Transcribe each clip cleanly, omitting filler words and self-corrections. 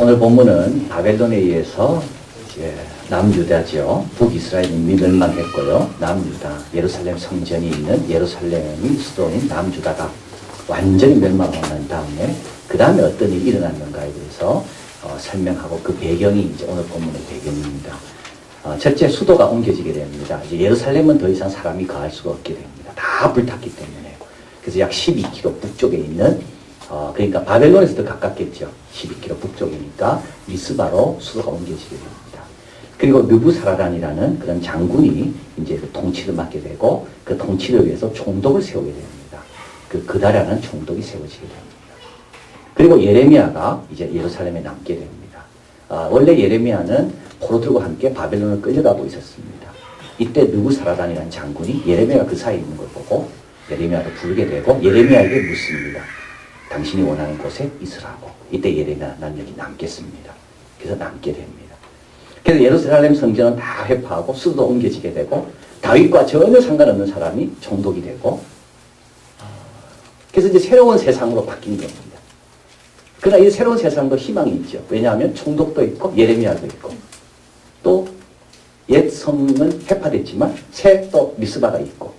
오늘 본문은 바벨론에 의해서 이제 남유다죠. 북이스라엘이 멸망했고요. 남유다, 예루살렘 성전이 있는 예루살렘이 수도인 남유다가 완전히 멸망하고 난 다음에 그 다음에 어떤 일이 일어났는가에 대해서 설명하고 그 배경이 이제 오늘 본문의 배경입니다. 첫째, 수도가 옮겨지게 됩니다. 이제 예루살렘은 더 이상 사람이 거할 수가 없게 됩니다. 다 불탔기 때문에. 그래서 약 12km 북쪽에 있는 그러니까 바벨론에서 더 가깝겠죠. 12km 북쪽이니까 미스바로 수도가 옮겨지게 됩니다. 그리고 느부사라단이라는 그런 장군이 이제 그 통치를 맡게 되고 그 통치를 위해서 총독을 세우게 됩니다. 그 그다라는 총독이 세워지게 됩니다. 그리고 예레미야가 이제 예루살렘에 남게 됩니다. 원래 예레미야는 포로들과 함께 바벨론을 끌려가고 있었습니다. 이때 느부사라단이라는 장군이 예레미야가 그 사이에 있는 걸 보고 예레미야를 부르게 되고 예레미야에게 묻습니다. 당신이 원하는 곳에 있으라고. 이때 예레미야, 난 여기 남겠습니다. 그래서 남게 됩니다. 그래서 예루살렘 성전은 다 회파하고 수도 옮겨지게 되고 다윗과 전혀 상관없는 사람이 총독이 되고 그래서 이제 새로운 세상으로 바뀐 겁니다. 그러나 이 새로운 세상도 희망이 있죠. 왜냐하면 총독도 있고 예레미야도 있고 또 옛 성은 회파됐지만 새 또 미스바가 있고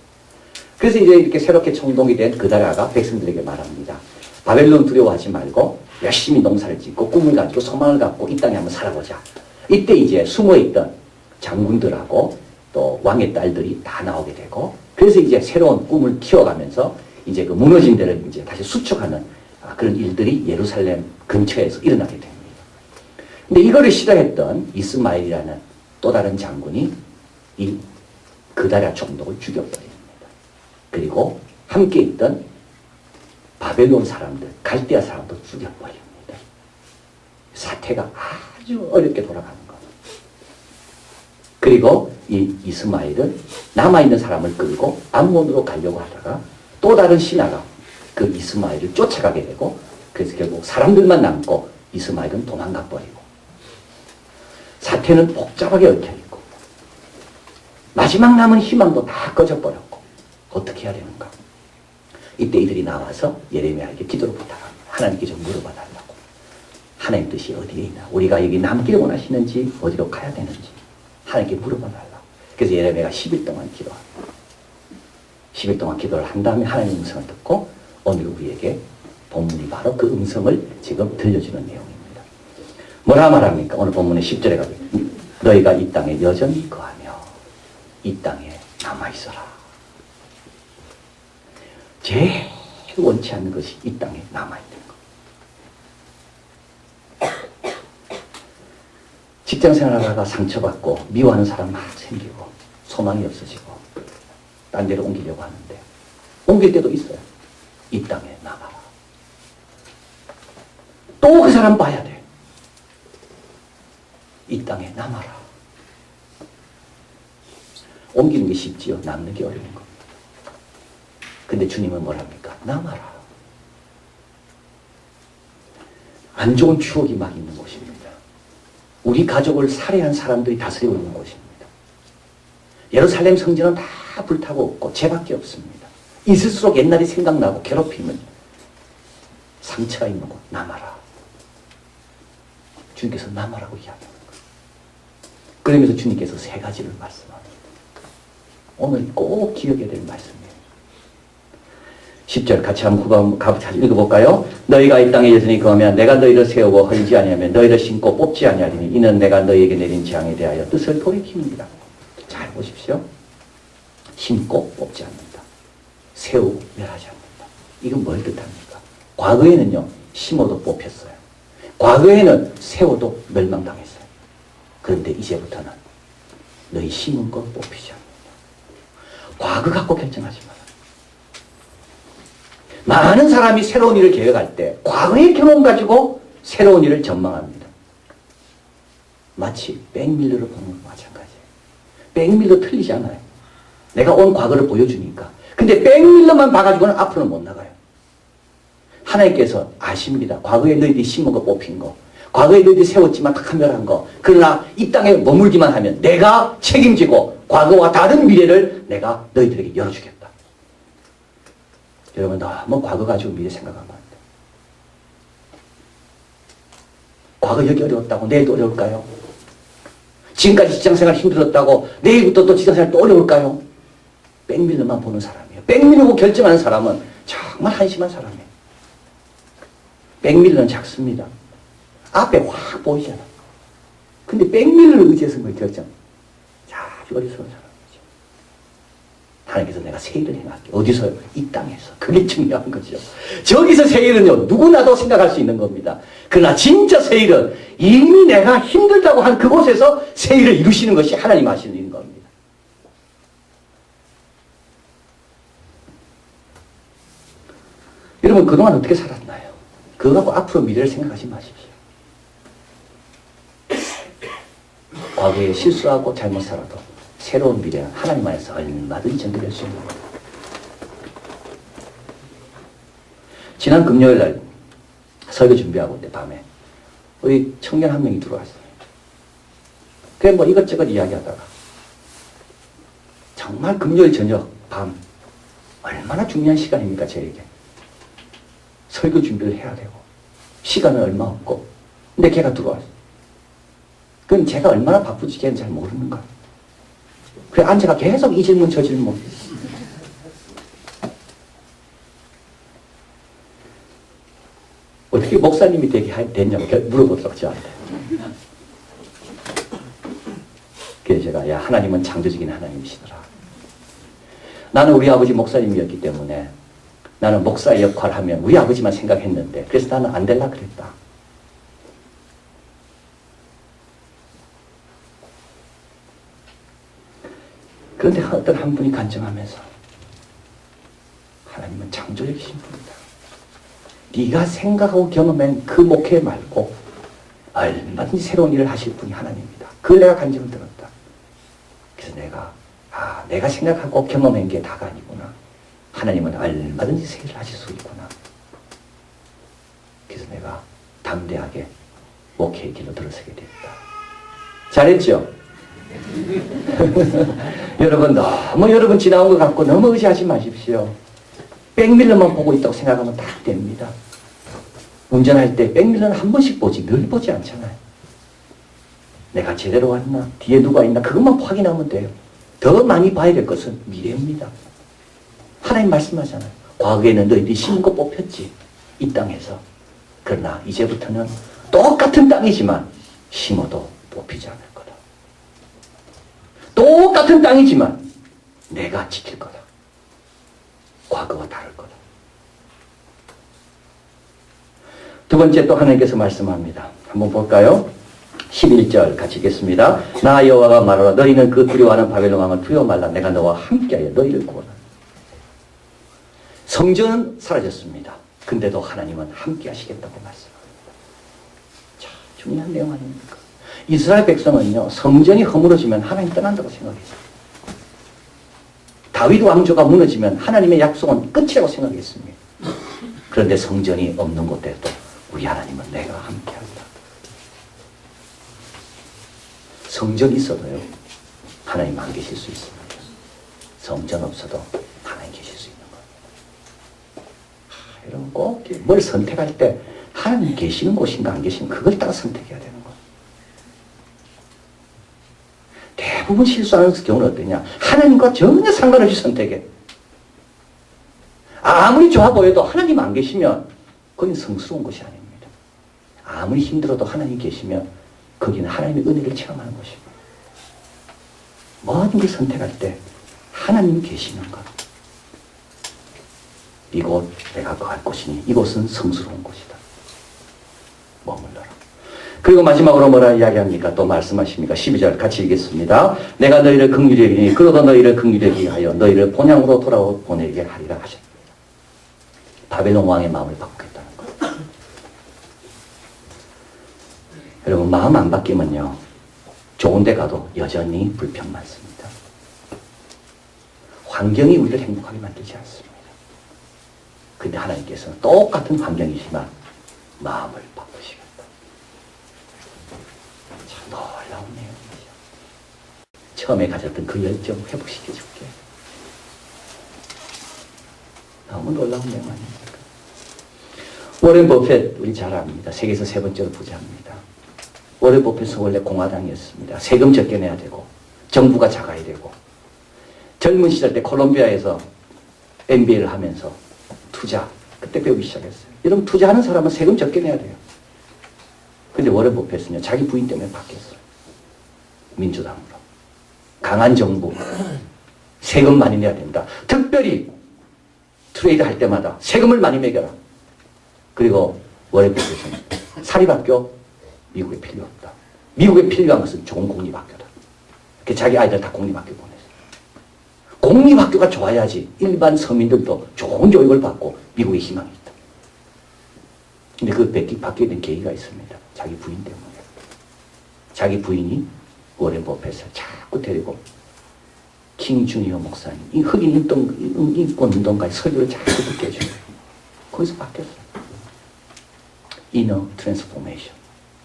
그래서 이제 이렇게 새롭게 총독이 된 그다라가 백성들에게 말합니다. 바벨론 두려워하지 말고 열심히 농사를 짓고 꿈을 가지고 소망을 갖고 이 땅에 한번 살아보자. 이때 이제 숨어있던 장군들하고 또 왕의 딸들이 다 나오게 되고 그래서 이제 새로운 꿈을 키워가면서 이제 그 무너진 데를 이제 다시 수축하는 그런 일들이 예루살렘 근처에서 일어나게 됩니다. 근데 이거를 시도했던 이스마엘이라는 또 다른 장군이 이 그다랴 총독을 죽여버립니다. 그리고 함께 있던 바벨론 사람들, 갈대아 사람도 죽여버립니다. 사태가 아주 어렵게 돌아가는 겁니다. 그리고 이 이스마엘은 남아있는 사람을 끌고 암몬으로 가려고 하다가 또 다른 신하가 그 이스마엘을 쫓아가게 되고 그래서 결국 사람들만 남고 이스마엘은 도망가 버리고 사태는 복잡하게 얽혀있고 마지막 남은 희망도 다 꺼져버렸고 어떻게 해야 되는가. 이때 이들이 나와서 예레미야에게 기도를 부탁합니다. 하나님께 좀 물어봐 달라고. 하나님 뜻이 어디에 있나. 우리가 여기 남기를 원하시는지 어디로 가야 되는지 하나님께 물어봐 달라고. 그래서 예레미야가 10일 동안 기도합니다. 10일 동안 기도를 한 다음에 하나님의 음성을 듣고 오늘 우리에게 본문이 바로 그 음성을 지금 들려주는 내용입니다. 뭐라 말합니까? 오늘 본문의 10절에 가면 너희가 이 땅에 여전히 거하며 이 땅에 남아있어라. 제일 원치 않는 것이 이 땅에 남아있는 것. 직장생활하다가 상처받고 미워하는 사람 막 생기고 소망이 없어지고 딴 데로 옮기려고 하는데 옮길 때도 있어요. 이 땅에 남아라. 또 그 사람 봐야 돼. 이 땅에 남아라. 옮기는 게 쉽지요. 남는 게 어려운 겁니다. 근데 주님은 뭐랍니까? 남아라. 안 좋은 추억이 막 있는 곳입니다. 우리 가족을 살해한 사람들이 다스리고 있는 곳입니다. 예루살렘 성전은 다 불타고 없고 죄밖에 없습니다. 있을수록 옛날이 생각나고 괴롭힘은 상처가 있는 곳. 남아라. 주님께서 남아라고 이야기하는 거예요. 그러면서 주님께서 세 가지를 말씀합니다. 오늘 꼭 기억해야 될 말씀이에요. 10절 같이 한번 읽어볼까요? 너희가 이 땅에 여전히 거하면 내가 너희를 세우고 헐지 아니하면 너희를 심고 뽑지 아니하리니 이는 내가 너희에게 내린 재앙에 대하여 뜻을 돌이킵니다. 잘 보십시오. 심고 뽑지 않는다. 세우고 멸하지 않는다. 이건 뭘 뜻합니까? 과거에는요. 심어도 뽑혔어요. 과거에는 세워도 멸망당했어요. 그런데 이제부터는 너희 심은 것 뽑히지 않는다. 과거 갖고 결정하지 마라. 많은 사람이 새로운 일을 계획할 때 과거의 경험 가지고 새로운 일을 전망합니다. 마치 백밀러를 보는 것과 마찬가지예요. 백밀러 틀리지 않아요. 내가 온 과거를 보여주니까. 근데 백밀러만 봐가지고는 앞으로는 못 나가요. 하나님께서 아십니다. 과거에 너희들이 심은 거 뽑힌 거. 과거에 너희들이 세웠지만 멸한 거. 그러나 이 땅에 머물기만 하면 내가 책임지고 과거와 다른 미래를 내가 너희들에게 열어주겠다. 여러분 너무 과거 가지고 미래 생각하면 안 돼. 과거 여기 어려웠다고 내일도 어려울까요? 지금까지 직장생활 힘들었다고 내일부터 또 직장생활 또 어려울까요? 백밀러만 보는 사람이에요. 백밀러고 결정하는 사람은 정말 한심한 사람이에요. 백밀러는 작습니다. 앞에 확 보이잖아. 근데 백밀러를 의지해서 뭘 결정? 아주 어리석은 사람이죠. 하나님께서 내가 새 일을 행할게. 어디서요? 이 땅에서. 그게 중요한 거죠. 저기서 새 일은요, 누구나도 생각할 수 있는 겁니다. 그러나 진짜 새 일은 이미 내가 힘들다고 한 그곳에서 새 일을 이루시는 것이 하나님 하시는 일인 겁니다. 여러분, 그동안 어떻게 살았나요? 그거 갖고 앞으로 미래를 생각하지 마십시오. 과거에 실수하고 잘못 살아도 새로운 미래는 하나님 안에서 얼마든지 전개될 수 있는 겁니다. 지난 금요일 날 설교 준비하고 있는데 밤에 우리 청년 한 명이 들어왔어요. 그래 뭐 이것저것 이야기하다가 정말 금요일 저녁 밤 얼마나 중요한 시간입니까 저에게. 설교 준비를 해야 되고 시간은 얼마 없고 근데 걔가 들어왔어요. 그건 제가 얼마나 바쁜지 걔는 잘 모르는 거야. 그래 앉아가 계속 이 질문 저 질문. 어떻게 목사님이 되게 됐냐고 물어보더라고 저한테. 그래서 제가 야 하나님은 창조적인 하나님이시더라. 나는 우리 아버지 목사님이었기 때문에 나는 목사의 역할을 하면 우리 아버지만 생각했는데 그래서 나는 안 될라 그랬다. 그런데 어떤 한 분이 간증하면서 하나님은 창조적이신 분이다. 네가 생각하고 경험한 그 목회 말고 얼마든지 새로운 일을 하실 분이 하나님입니다. 그걸 내가 간증을 들었다. 그래서 내가 생각하고 경험한 게 다가 아니구나. 하나님은 얼마든지 새 일을 하실 수 있구나. 그래서 내가 담대하게 목회의 길로 들어서게 됐다. 잘했죠? 여러분 너무 여러분 지나온 것 같고 너무 의지하지 마십시오. 백밀러만 보고 있다고 생각하면 다 됩니다. 운전할 때 백밀러는 한 번씩 보지 늘 보지 않잖아요. 내가 제대로 왔나 뒤에 누가 있나 그것만 확인하면 돼요. 더 많이 봐야 될 것은 미래입니다. 하나님 말씀하잖아요. 과거에는 너희들이 심은 거 뽑혔지 이 땅에서. 그러나 이제부터는 똑같은 땅이지만 심어도 뽑히지 않을 거다. 똑같은 땅이지만 내가 지킬 거다. 과거와 다를 거다. 두 번째 또 하나님께서 말씀합니다. 한번 볼까요? 11절 같이 읽겠습니다. 나 여호와가 말하라 너희는 그 두려워하는 바벨론 왕을 두려워 말라. 내가 너와 함께하여 너희를 구원하라. 성전은 사라졌습니다. 근데도 하나님은 함께 하시겠다고 말씀합니다. 자, 중요한 내용 아닙니까? 이스라엘 백성은요, 성전이 허물어지면 하나님 떠난다고 생각했어요. 다윗 왕조가 무너지면 하나님의 약속은 끝이라고 생각했습니다. 그런데 성전이 없는 곳에도 우리 하나님은 내가 함께한다. 성전이 있어도요, 하나님 안 계실 수 있습니다. 성전 없어도 하나님 계실 수 있는 겁니다. 여러분 꼭 뭘 선택할 때 하나님 계시는 곳인가 안 계시는 그걸 따라 선택해야 되는 거예요. 대부분 실수하는 경우는 어떠냐? 하나님과 전혀 상관없이 선택해. 아무리 좋아 보여도 하나님 안 계시면 거기는 성스러운 것이 아닙니다. 아무리 힘들어도 하나님 계시면 거기는 하나님의 은혜를 체험하는 것입니다. 모든 걸 선택할 때 하나님이 계시는 것. 이곳 내가 거할 곳이니 이곳은 성스러운 곳이다. 머물러라. 그리고 마지막으로 뭐라 이야기합니까? 또 말씀하십니까? 12절 같이 읽겠습니다. 내가 너희를 긍휼히 여기니 그러도 너희를 긍휼히 여기게 하여 너희를 본향으로 돌아보내게 하리라 하셨다. 바벨론 왕의 마음을 바꾸겠다는 거예요. 여러분 마음 안 바뀌면요 좋은 데 가도 여전히 불평 많습니다. 환경이 우리를 행복하게 만들지 않습니다. 근데 하나님께서는 똑같은 환경이지만 마음을 바꾸시겠다. 참 놀라운 내용이죠. 처음에 가졌던 그 열정 회복시켜줄게. 너무 놀라운 내용 아닙니까? 워렌 버핏 우리 잘 압니다. 세계에서 세 번째로 부자입니다. 워렌 버핏은 원래 공화당이었습니다. 세금 적게 내야 되고 정부가 작아야 되고 젊은 시절 때 콜롬비아에서 MBA를 하면서 투자 그때 배우기 시작했어요. 여러분 투자하는 사람은 세금 적게 내야 돼요. 근데 워렌 버핏은요 자기 부인 때문에 바뀌었어요. 민주당으로. 강한 정부 세금 많이 내야 된다. 특별히 트레이드 할 때마다 세금을 많이 매겨라. 그리고 워렌 버핏은 사립학교 미국에 필요 없다. 미국에 필요한 것은 좋은 공립학교다. 자기 아이들 다 공립학교 보냈어요. 공립학교가 좋아야지 일반 서민들도 좋은 교육을 받고 미국에 희망이 있다. 근데 그 바뀌게 된 계기가 있습니다. 자기 부인 때문에. 자기 부인이 워렌 버핏을 자꾸 데리고 킹 주니어 목사님, 이 흑인 인권 운동가의 설교를 자꾸 듣게 해줘요. 거기서 바뀌었어요. Inner transformation.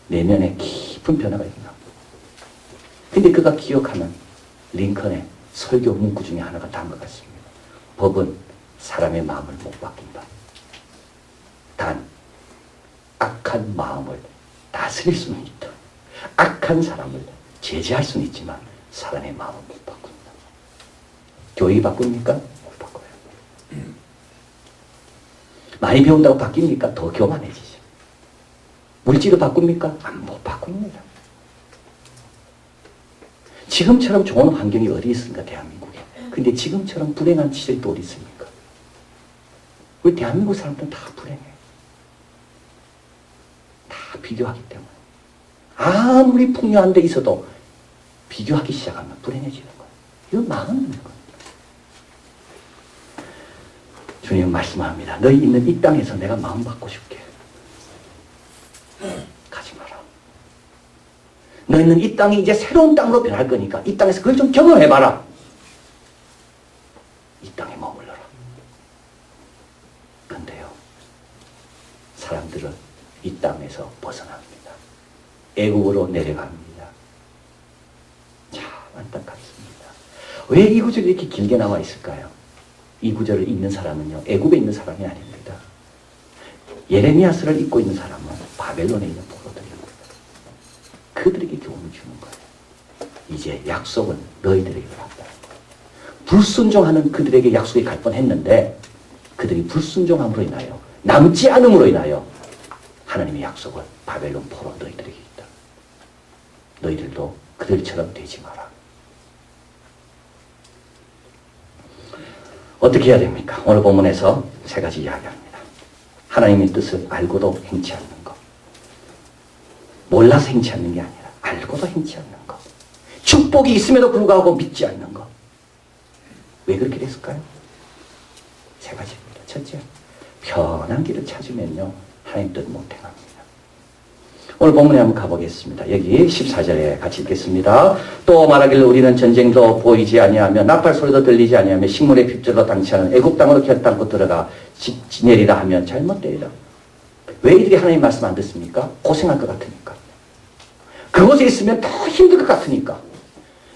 내면에 깊은 변화가 일어납니다. 근데 그가 기억하는 링컨의 설교 문구 중에 하나가 다른 것 같습니다. 법은 사람의 마음을 못 바꾼다. 단 악한 마음을 다스릴 수는 있다. 악한 사람을 제재할 수는 있지만 사람의 마음을 못 바꾼다. 교육이 바꿉니까? 못 바꿔요. 많이 배운다고 바뀝니까? 더 교만해지죠. 물질을 바꿉니까? 못 바꿉니다. 지금처럼 좋은 환경이 어디 있습니까? 대한민국에. 근데 지금처럼 불행한 시절이 또 어디 있습니까? 우리 대한민국 사람들은 다 불행해요. 다 비교하기 때문에. 아무리 풍요한 데 있어도 비교하기 시작하면 불행해지는 거예요. 이건 망하는 거예요. 주님 말씀합니다. 너희 있는 이 땅에서 내가 마음 바꿔줄게. 가지 마라. 너희는 이 땅이 이제 새로운 땅으로 변할 거니까 이 땅에서 그걸 좀 경험해봐라. 이 땅에 머물러라. 근데요, 사람들은 이 땅에서 벗어납니다. 애국으로 내려갑니다. 참 안타깝습니다. 왜 이 구절이 이렇게 길게 나와 있을까요? 이 구절을 읽는 사람은요, 애국에 있는 사람이 아닙니다. 예레미야서를 읽고 있는 사람은 바벨론에 있는 포로들입니다. 그들에게 교훈을 주는 거예요. 이제 약속은 너희들에게 받았다는 거예요. 불순종하는 그들에게 약속이 갈 뻔했는데 그들이 불순종함으로 인하여 남지 않음으로 인하여 하나님의 약속은 바벨론 포로 너희들에게 있다. 너희들도 그들처럼 되지 마라. 어떻게 해야 됩니까? 오늘 본문에서 세 가지 이야기합니다. 하나님의 뜻을 알고도 행치 않는 것. 몰라서 행치 않는 게 아니라 알고도 행치 않는 것. 축복이 있음에도 불구하고 믿지 않는 것. 왜 그렇게 됐을까요? 세 가지입니다. 첫째, 편한 길을 찾으면요, 하나님 뜻 못 행합니다. 오늘 본문에 한번 가보겠습니다. 여기 14절에 같이 읽겠습니다. 또 말하기를 우리는 전쟁도 보이지 아니하며 나팔 소리도 들리지 아니하며 식물의 핍절로 당치 않은 애국 땅으로 결단코 들어가 지내리라 하면 잘못되리라. 왜 이들이 하나님 말씀 안 듣습니까? 고생할 것 같으니까. 그곳에 있으면 더 힘들 것 같으니까.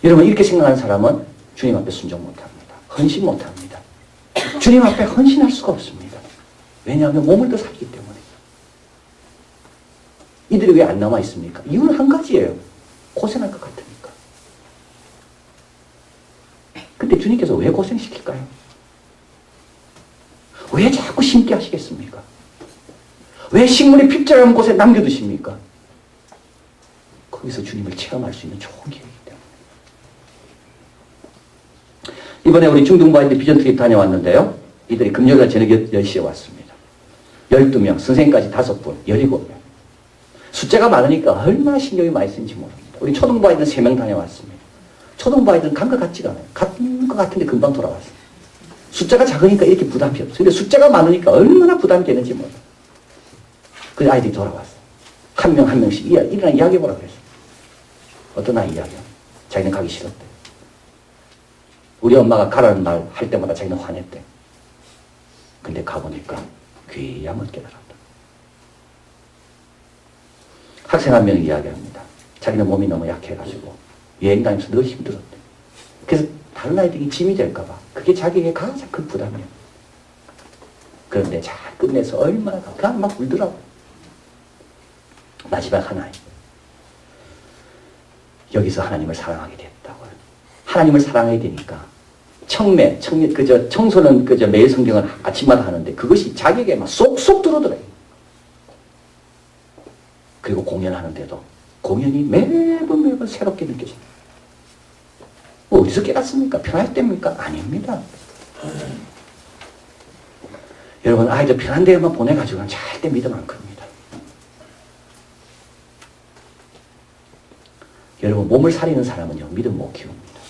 여러분 이렇게 생각하는 사람은 주님 앞에 순종 못합니다. 헌신 못합니다. 주님 앞에 헌신할 수가 없습니다. 왜냐하면 몸을 더 살기 때문에. 이들이 왜 안 남아 있습니까? 이유는 한 가지예요. 고생할 것 같으니까. 근데 주님께서 왜 고생시킬까요? 왜 자꾸 심게 하시겠습니까? 왜 식물이 핍절한 곳에 남겨두십니까? 거기서 주님을 체험할 수 있는 좋은 기회이기 때문에. 이번에 우리 중등부아이들 비전 트립 다녀왔는데요. 이들이 금요일날 저녁 10시에 왔습니다. 12명, 선생님까지 5분, 17명. 숫자가 많으니까 얼마나 신경이 많이 쓰는지 모릅니다. 우리 초등부 아이들은 3명 다녀왔습니다. 초등부 아이들은 간 것 같지가 않아요. 같은 것 같은데 금방 돌아왔어요. 숫자가 작으니까 이렇게 부담이 없어요. 근데 숫자가 많으니까 얼마나 부담이 되는지 몰라요. 그래서 아이들이 돌아왔어요. 한 명 한 명씩 일어나 이야기해보라고 그랬어요. 어떤 아이 이야기야? 자기는 가기 싫었대. 우리 엄마가 가라는 말 할 때마다 자기는 화냈대. 근데 가보니까 귀야못 깨달았다. 학생 한 명이 이야기합니다. 자기는 몸이 너무 약해가지고 여행 다니면서 늘 힘들었대. 그래서 다른 아이들이 짐이 될까봐 그게 자기에게 가장 큰 부담이에요. 그런데 잘 끝내서 얼마나 그냥 막 울더라고. 마지막 한 아이. 여기서 하나님을 사랑하게 됐다고요. 하나님을 사랑해야 되니까 청소는 매일 성경을 아침마다 하는데 그것이 자기에게 막 쏙쏙 들어들어요. 그리고 공연하는데도 공연이 매번 새롭게 느껴집니다. 어디서 깨닫습니까? 편할 때입니까? 아닙니다. 여러분, 아이들 편한 데만 보내가지고는 절대 믿음 안 큽니다. 여러분, 몸을 사리는 사람은요, 믿음 못 키웁니다.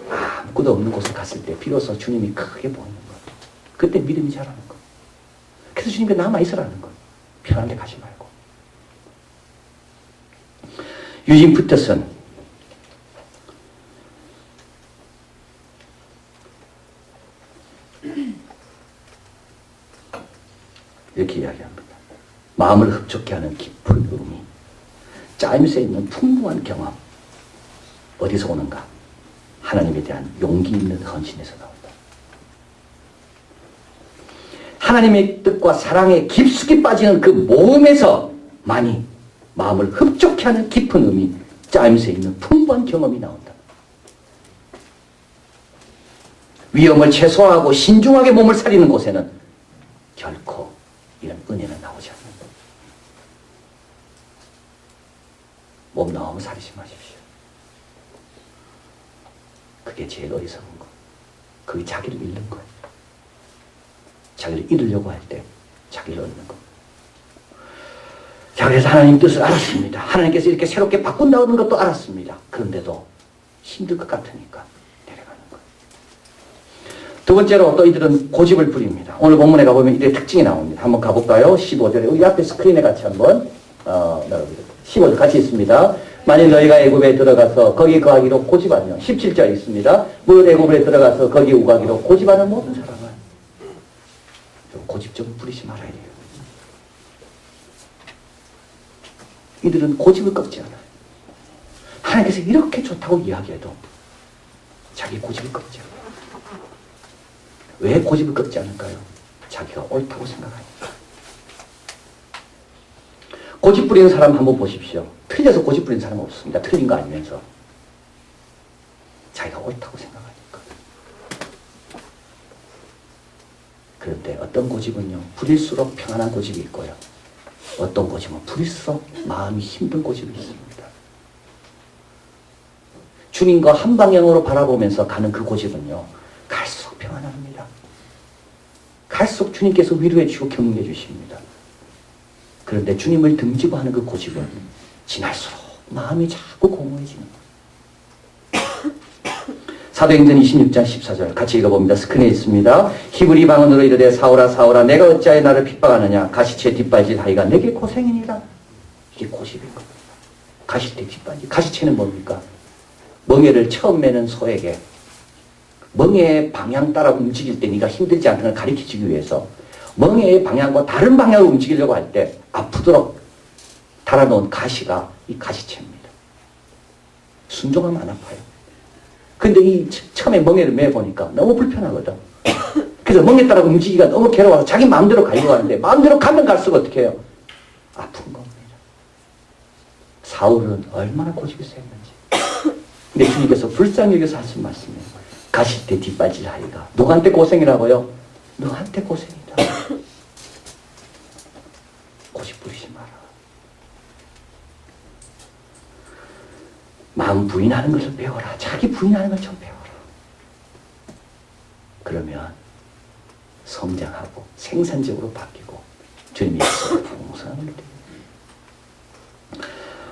아무것도 없는 곳에 갔을 때 비로소 주님이 크게 보이는 거예요. 그때 믿음이 자라는 거예요. 그래서 주님께 남아있으라는 거예요. 편한 데 가지 말고. 유진 부터슨 이렇게 이야기합니다. 마음을 흡족해 하는 깊은 의미, 짜임새 있는 풍부한 경험. 어디서 오는가? 하나님에 대한 용기 있는 헌신에서 나온다. 하나님의 뜻과 사랑에 깊숙이 빠지는 그 모험에서 많이 마음을 흡족해 하는 깊은 의미, 짜임새 있는 풍부한 경험이 나온다. 위험을 최소화하고 신중하게 몸을 사리는 곳에는 결코 이런 은혜는 나오지 않는다. 몸 너무 사리지 마십시오. 그게 제일 어리석은 거. 그게 자기를 잃는 거예요. 자기를 잃으려고 할 때 자기를 얻는 거. 자, 그래서 하나님 뜻을 알았습니다. 하나님께서 이렇게 새롭게 바꾼다는 것도 알았습니다. 그런데도 힘들 것 같으니까 내려가는 거예요. 두 번째로 또 이들은 고집을 부립니다. 오늘 본문에 가보면 이들의 특징이 나옵니다. 한번 가볼까요? 15절에 우리 앞에 스크린에 같이 한번 15절 같이 있습니다. 만일 너희가 애굽에 들어가서 거기 거하기로 고집하며 17절에 있습니다. 무릇 애굽에 들어가서 거기 우가기로 고집하는 모든 사람은 좀 고집 좀 부리지 말아야 돼요. 이들은 고집을 꺾지 않아요. 하나님께서 이렇게 좋다고 이야기해도 자기 고집을 꺾지 않아요. 왜 고집을 꺾지 않을까요? 자기가 옳다고 생각하니까. 고집 부리는 사람 한번 보십시오. 틀려서 고집 부리는 사람은 없습니다. 틀린 거 아니면서. 자기가 옳다고 생각하니까. 그런데 어떤 고집은요, 부릴수록 평안한 고집이 있고요. 어떤 고집은 부릴수록 마음이 힘든 고집이 있습니다. 주님과 한 방향으로 바라보면서 가는 그 고집은요, 갈수록 평안합니다. 갈수록 주님께서 위로해 주시고 격려해 주십니다. 그런데 주님을 등지고 하는 그 고집은 지날수록 마음이 자꾸 공허해지는 거예요. 사도행전 26장 14절 같이 읽어봅니다. 스크린에 있습니다. 히브리 방언으로 이르되 사울아 사울아 내가 어찌하여 나를 핍박하느냐 가시채 뒷발질 하기가 내게 고생이니라. 이게 고집인 겁니다. 가시채 뒷발질. 가시채는 뭡니까? 멍에를 처음 매는 소에게 멍에의 방향 따라 움직일 때 네가 힘들지 않다는 걸 가르쳐주기 위해서 멍에의 방향과 다른 방향으로 움직이려고 할 때 아프도록 달아놓은 가시가 이 가시채입니다. 순종하면 안 아파요. 근데 이 처음에 멍에를 매보니까 너무 불편하거든. 그래서 멍에 따라 움직이기가 너무 괴로워서 자기 마음대로 가려고 하는데 마음대로 가면 갈수록 어떻게 해요? 아픈 겁니다. 사울은 얼마나 고집이 셌는지. 근데 주님께서 불쌍히 여겨서 하신 말씀이에요. 가시때 뒷발질 하리가. 누구한테 고생이라고요? 너한테 고생이다. 고집 부리지 마라. 마음 부인하는 것을 배워라. 자기 부인하는 걸 좀 배워라. 그러면 성장하고 생산적으로 바뀌고 주님이 풍성을 드립니다.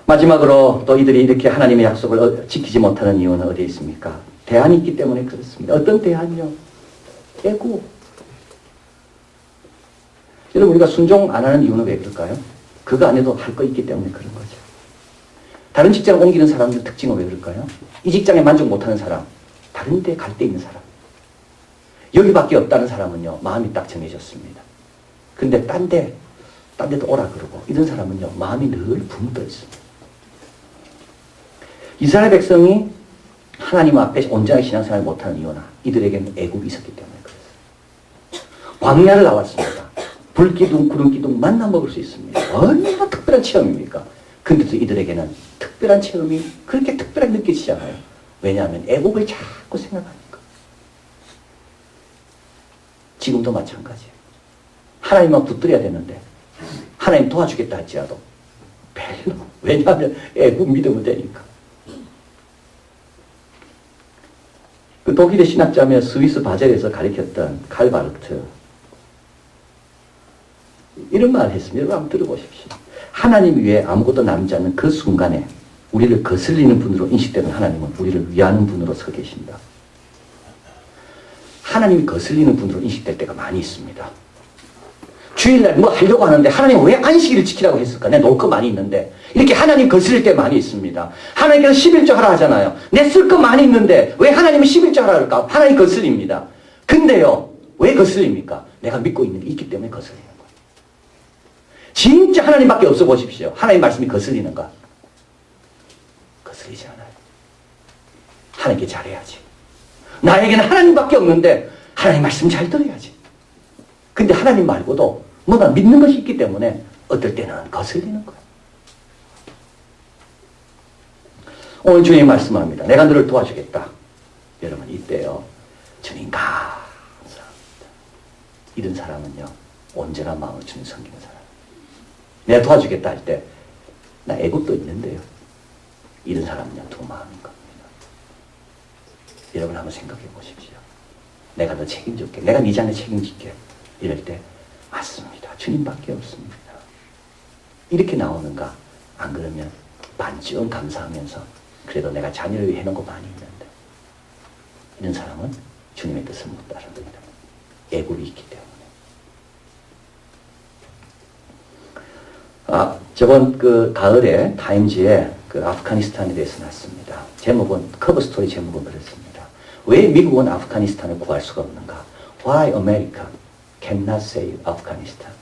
마지막으로 또 이들이 이렇게 하나님의 약속을 지키지 못하는 이유는 어디에 있습니까? 대안이 있기 때문에 그렇습니다. 어떤 대안이요? 애국. 여러분 우리가 순종 안 하는 이유는 왜 그럴까요? 그거 안 해도 할 거 있기 때문에 그런 거죠. 다른 직장을 옮기는 사람들 특징은 왜 그럴까요? 이 직장에 만족 못하는 사람, 다른 데 갈 데 있는 사람. 여기밖에 없다는 사람은요, 마음이 딱 정해졌습니다. 근데 딴 데도 오라 그러고, 이런 사람은요, 마음이 늘 붕 떠 있습니다. 이스라엘 백성이 하나님 앞에 온전하게 신앙생활을 못하는 이유나 이들에게는 애국이 있었기 때문에 그랬어요. 광야를 나왔습니다. 불기둥, 구름기둥 만나 먹을 수 있습니다. 얼마나 특별한 체험입니까? 근데도 이들에게는 특별한 체험이 그렇게 특별하게 느껴지잖아요. 왜냐하면 애국을 자꾸 생각하니까. 지금도 마찬가지예요. 하나님만 붙들어야 되는데 하나님 도와주겠다 할지라도 별로. 왜냐하면 애국 믿으면 되니까. 그 독일의 신학자며 스위스 바젤에서 가르쳤던 칼 바르트 이런 말을 했습니다. 여러분 한번 들어보십시오. 하나님 위에 아무것도 남지 않는 그 순간에 우리를 거슬리는 분으로 인식되는 하나님은 우리를 위하는 분으로 서 계신다. 하나님이 거슬리는 분으로 인식될 때가 많이 있습니다. 주일날 뭐 하려고 하는데 하나님 왜 안식일을 지키라고 했을까? 내가 놀 거 많이 있는데. 이렇게 하나님 거슬릴 때 많이 있습니다. 하나님께서 11조 하라 하잖아요. 내 쓸 거 많이 있는데 왜 하나님은 11조 하라 그럴까? 하나님 거슬립니다. 근데요, 왜 거슬립니까? 내가 믿고 있는 게 있기 때문에 거슬리는 거예요. 진짜 하나님밖에 없어 보십시오. 하나님 말씀이 거슬리는가? 거슬리지 않아요. 하나님께 잘해야지. 나에게는 하나님밖에 없는데 하나님 말씀 잘 들어야지. 근데 하나님 말고도 뭔가 믿는 것이 있기 때문에 어떨 때는 거슬리는 거예요. 오늘 주님이 말씀합니다. 내가 너를 도와주겠다. 여러분 이때요. 주님 감사합니다. 이런 사람은요. 온전한 마음을 주님 섬기는 사람. 내가 도와주겠다 할 때 나 애국도 있는데요. 이런 사람은요. 두 마음인 겁니다. 여러분 한번 생각해 보십시오. 내가 너 책임질게. 내가 네 자녀 책임질게. 이럴 때 맞습니다. 주님밖에 없습니다. 이렇게 나오는가? 안 그러면 반쯤 감사하면서 그래도 내가 자녀를 위해 해놓은 거 많이 있는데 이런 사람은 주님의 뜻을 못 따릅니다. 애국이 있기 때문에. 저번 그 가을에 타임즈에 그 아프가니스탄에 대해서 났습니다. 제목은, 커버 스토리 제목은 그렇습니다. 왜 미국은 아프가니스탄을 구할 수가 없는가? Why America cannot save Afghanistan?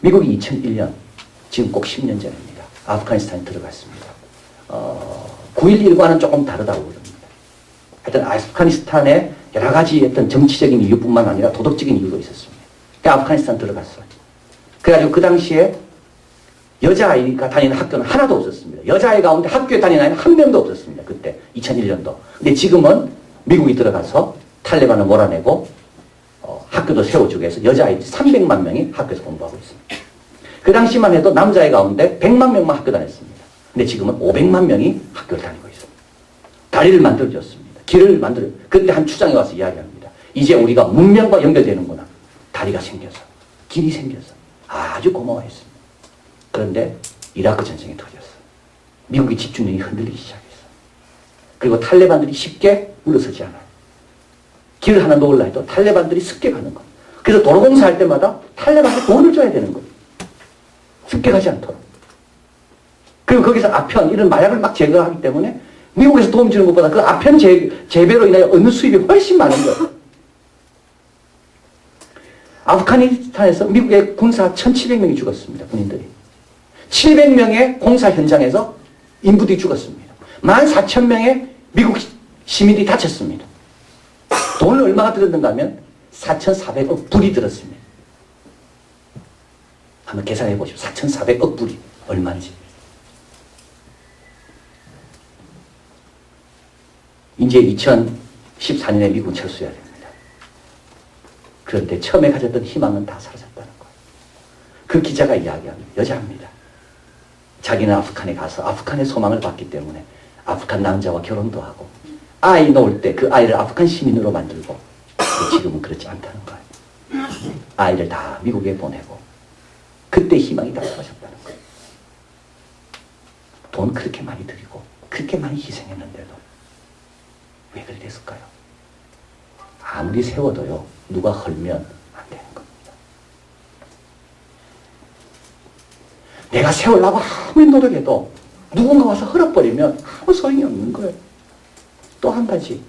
미국이 2001년, 지금 꼭 10년 전입니다. 아프가니스탄에 들어갔습니다. 9.11과는 조금 다르다고 그럽니다. 하여튼 아프가니스탄에 여러 가지 어떤 정치적인 이유뿐만 아니라 도덕적인 이유도 있었습니다. 그러니까 아프가니스탄 들어갔어요. 그래가지고 그 당시에 여자아이가 다니는 학교는 하나도 없었습니다. 여자아이 가운데 학교에 다니는 아이는 한 명도 없었습니다. 그때 2001년도. 근데 지금은 미국이 들어가서 탈레반을 몰아내고 학교도 세워주고 해서 여자아이들 300만 명이 학교에서 공부하고 있습니다. 그 당시만 해도 남자아이 가운데 100만 명만 학교 다녔습니다. 근데 지금은 500만 명이 학교를 다니고 있습니다. 다리를 만들어줬습니다. 길을 만들어. 그때 한 추장이 와서 이야기합니다. 이제 우리가 문명과 연결되는구나. 다리가 생겨서, 길이 생겨서 아주 고마워했습니다. 그런데 이라크 전쟁이 터졌어요. 미국의 집중력이 흔들리기 시작했어요. 그리고 탈레반들이 쉽게 물러서지 않아요. 길을 하나 놓으려 해도 탈레반들이 습격하는 거예요. 그래서 도로공사할 때마다 탈레반한테 돈을 줘야 되는 거예요. 습격하지 않도록. 그리고 거기서 아편, 이런 마약을 막 제거하기 때문에 미국에서 도움 주는 것보다 그 아편 재배로 인하여 얻는 수입이 훨씬 많은 거예요. 아프가니스탄에서 미국의 군사 1,700명이 죽었습니다. 군인들이. 700명의 공사 현장에서 인부들이 죽었습니다. 14,000명의 미국 시민들이 다쳤습니다. 돈을 얼마가 들었는가 하면 4,400억 불이 들었습니다. 한번 계산해 보십시오. 4,400억 불이 얼마인지. 이제 2014년에 미국은 철수해야 됩니다. 그런데 처음에 가졌던 희망은 다 사라졌다는 거예요. 그 기자가 이야기합니다. 여자입니다. 자기는 아프간에 가서 아프간의 소망을 받기 때문에 아프간 남자와 결혼도 하고 아이 놓을 때 그 아이를 아프간 시민으로 만들고 지금은 그렇지 않다는 거예요. 아이를 다 미국에 보내고 그때 희망이 다 사라졌다는 거예요. 돈 그렇게 많이 들이고 그렇게 많이 희생했는데도 왜 그래 됐을까요? 아무리 세워도요 누가 헐면 안 되는 겁니다. 내가 세우려고 아무리 노력해도 누군가 와서 헐어버리면 아무 소용이 없는 거예요. 또 한 가지,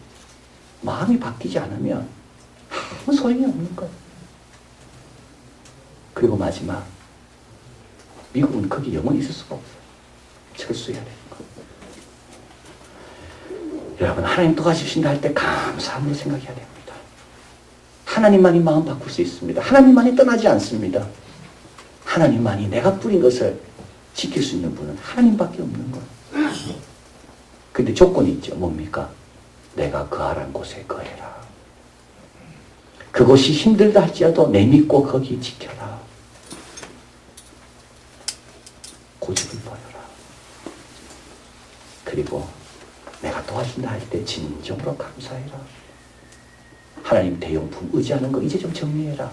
마음이 바뀌지 않으면 아무 소용이 없는 거예요. 그리고 마지막, 미국은 거기 영원히 있을 수가 없어요. 철수해야 되는 거예요. 여러분, 하나님 도와주신다 할 때 감사함으로 생각해야 됩니다. 하나님만이 마음 바꿀 수 있습니다. 하나님만이 떠나지 않습니다. 하나님만이 내가 뿌린 것을 지킬 수 있는 분은 하나님밖에 없는 거예요. 근데 조건이 있죠. 뭡니까? 내가 거하란 곳에 거해라. 그곳이 힘들다 할지라도 내 믿고 거기 지켜라. 고집을 보여라. 그리고 내가 도와준다 할 때 진정으로 감사해라. 하나님 대용품 의지하는 거 이제 좀 정리해라.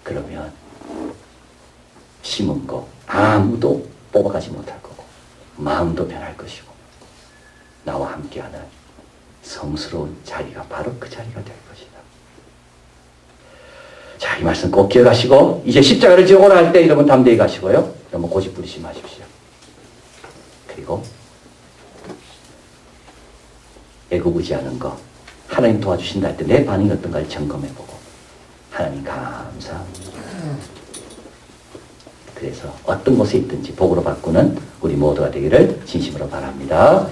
그러면 심은 거 아무도 뽑아가지 못할 거고 마음도 변할 것이고 나와 함께하는 성스러운 자리가 바로 그 자리가 될 것이다. 자, 이 말씀 꼭 기억하시고 이제 십자가를 지고 오라 할 때 여러분 담대히 가시고요. 너무 고집 부리지 마십시오. 그리고 애고부지하는 거 하나님 도와주신다 할 때 내 반응이 어떤가를 점검해보고 하나님 감사합니다. 그래서 어떤 곳에 있든지 복으로 바꾸는 우리 모두가 되기를 진심으로 바랍니다.